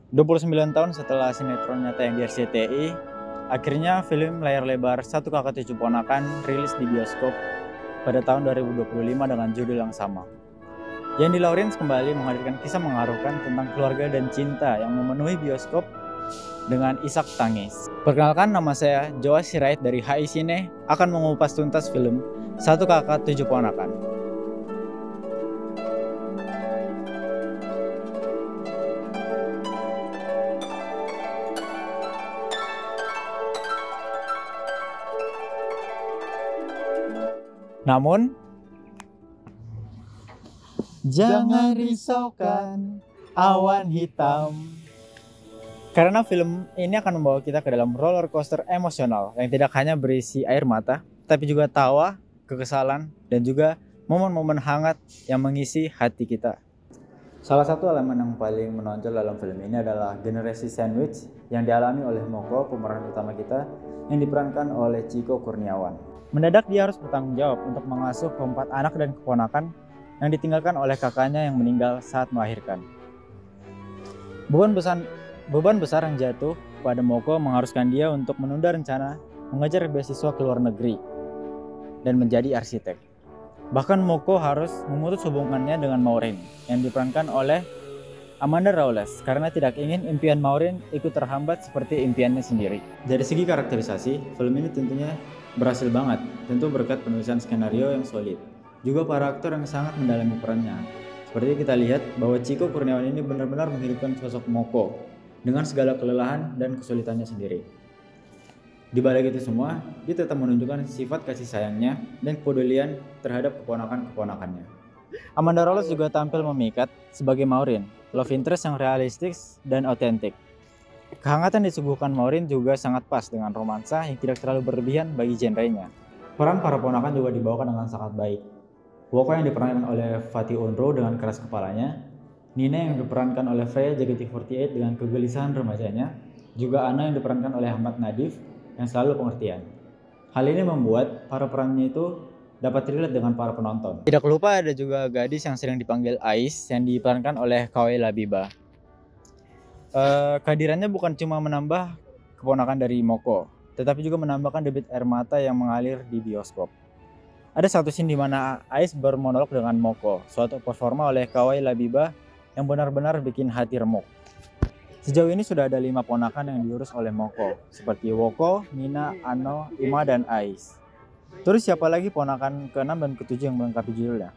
29 tahun setelah sinetronnya tayang di RCTI, akhirnya film layar lebar Satu Kakak Tujuh Ponakan rilis di bioskop pada tahun 2025 dengan judul yang sama. Yandi Laurens kembali menghadirkan kisah mengharukan tentang keluarga dan cinta yang memenuhi bioskop dengan isak tangis. Perkenalkan, nama saya Joa Sirait dari HI Cine akan mengupas tuntas film Satu Kakak Tujuh Ponakan. Namun, jangan risaukan awan hitam. Karena film ini akan membawa kita ke dalam roller coaster emosional yang tidak hanya berisi air mata, tapi juga tawa, kekesalan, dan juga momen-momen hangat yang mengisi hati kita. Salah satu elemen yang paling menonjol dalam film ini adalah generasi sandwich yang dialami oleh Moko, pemeran utama kita, yang diperankan oleh Chico Kurniawan. Mendadak dia harus bertanggung jawab untuk mengasuh keempat anak dan keponakan yang ditinggalkan oleh kakaknya yang meninggal saat melahirkan. Beban besar yang jatuh pada Moko mengharuskan dia untuk menunda rencana mengejar beasiswa ke luar negeri dan menjadi arsitek. Bahkan Moko harus memutus hubungannya dengan Maureen yang diperankan oleh Amanda Rawles karena tidak ingin impian Maureen ikut terhambat seperti impiannya sendiri. Dari segi karakterisasi, film ini tentunya berhasil banget, tentu berkat penulisan skenario yang solid. Juga para aktor yang sangat mendalami perannya. Seperti kita lihat bahwa Chico Kurniawan ini benar-benar menghidupkan sosok Moko dengan segala kelelahan dan kesulitannya sendiri. Di balik itu semua, dia tetap menunjukkan sifat kasih sayangnya dan kepedulian terhadap keponakan-keponakannya. Amanda Rawles juga tampil memikat sebagai Maureen, love interest yang realistis dan otentik. Kehangatan disuguhkan Maureen juga sangat pas dengan romansa yang tidak terlalu berlebihan bagi genrenya. Peran para ponakan juga dibawakan dengan sangat baik. Woko yang diperankan oleh Fatih Unro dengan keras kepalanya, Nina yang diperankan oleh Freya JKT48 dengan kegelisahan remajanya, juga Ana yang diperankan oleh Ahmad Nadif yang selalu pengertian. Hal ini membuat para perannya itu dapat relate dengan para penonton. Tidak lupa ada juga gadis yang sering dipanggil Ais yang diperankan oleh Kawai Labiba. Kehadirannya bukan cuma menambah keponakan dari Moko, tetapi juga menambahkan debit air mata yang mengalir di bioskop. Ada satu scene di mana Ais bermonolog dengan Moko, suatu performa oleh Kawai Labiba yang benar-benar bikin hati remuk. Sejauh ini sudah ada 5 ponakan yang diurus oleh Moko, seperti Woko, Nina, Ano, Ima, dan Ais. Terus siapa lagi ponakan ke-6 dan ke-7 yang melengkapi judulnya?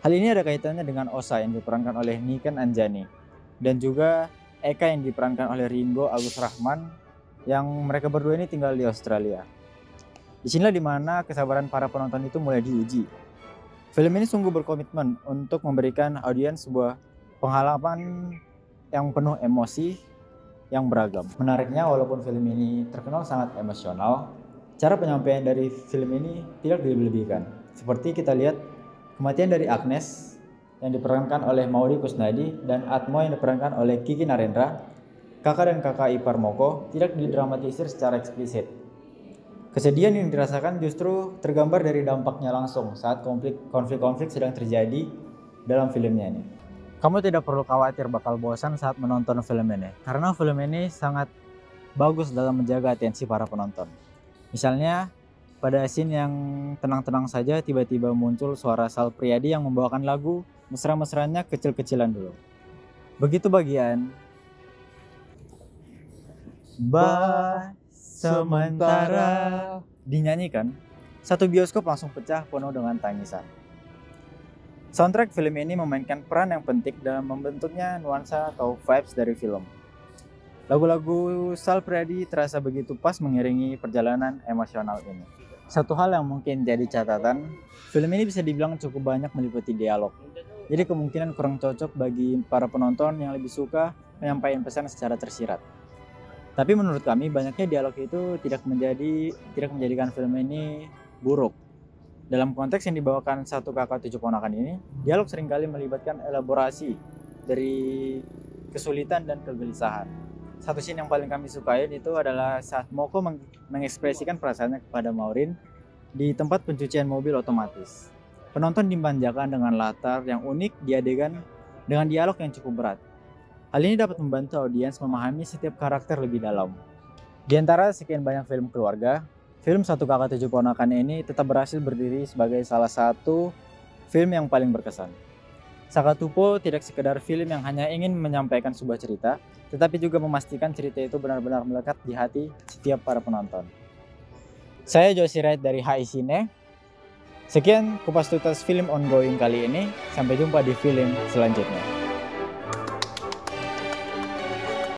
Hal ini ada kaitannya dengan Osa yang diperankan oleh Niken Anjani, dan juga Eka yang diperankan oleh Ringo Agus Rahman, yang mereka berdua ini tinggal di Australia. Disinilah dimana kesabaran para penonton itu mulai diuji. Film ini sungguh berkomitmen untuk memberikan audiens sebuah pengalaman yang penuh emosi yang beragam. Menariknya, walaupun film ini terkenal sangat emosional, cara penyampaian dari film ini tidak dilebih-lebihkan. Seperti kita lihat kematian dari Agnes yang diperankan oleh Maudy Kusnadi dan Atmo yang diperankan oleh Kiki Narendra, kakak dan kakak ipar Moko, tidak didramatisir secara eksplisit. Kesedihan yang dirasakan justru tergambar dari dampaknya langsung saat konflik-konflik sedang terjadi dalam filmnya ini. Kamu tidak perlu khawatir bakal bosan saat menonton film ini, karena film ini sangat bagus dalam menjaga atensi para penonton. Misalnya, pada scene yang tenang-tenang saja tiba-tiba muncul suara Sal Priadi yang membawakan lagu mesra-mesranya kecil-kecilan dulu. Begitu bagian sementara dinyanyikan, satu bioskop langsung pecah penuh dengan tangisan. Soundtrack film ini memainkan peran yang penting dalam membentuknya nuansa atau vibes dari film. Lagu-lagu Sal Priadi terasa begitu pas mengiringi perjalanan emosional ini. Satu hal yang mungkin jadi catatan, film ini bisa dibilang cukup banyak meliputi dialog. Jadi kemungkinan kurang cocok bagi para penonton yang lebih suka menyampaikan pesan secara tersirat. Tapi menurut kami banyaknya dialog itu tidak menjadikan film ini buruk. Dalam konteks yang dibawakan Satu Kakak Tujuh Ponakan ini, dialog seringkali melibatkan elaborasi dari kesulitan dan kegelisahan. Satu scene yang paling kami sukain itu adalah saat Moko mengekspresikan perasaannya kepada Maureen di tempat pencucian mobil otomatis. Penonton dimanjakan dengan latar yang unik di adegan dengan dialog yang cukup berat. Hal ini dapat membantu audiens memahami setiap karakter lebih dalam. Di antara sekian banyak film keluarga, film Satu Kakak Tujuh Ponakan ini tetap berhasil berdiri sebagai salah satu film yang paling berkesan. Sakatupo tidak sekedar film yang hanya ingin menyampaikan sebuah cerita, tetapi juga memastikan cerita itu benar-benar melekat di hati setiap para penonton. Saya Josie Wright dari HI Cine. Sekian kupas tuntas film ongoing kali ini. Sampai jumpa di film selanjutnya.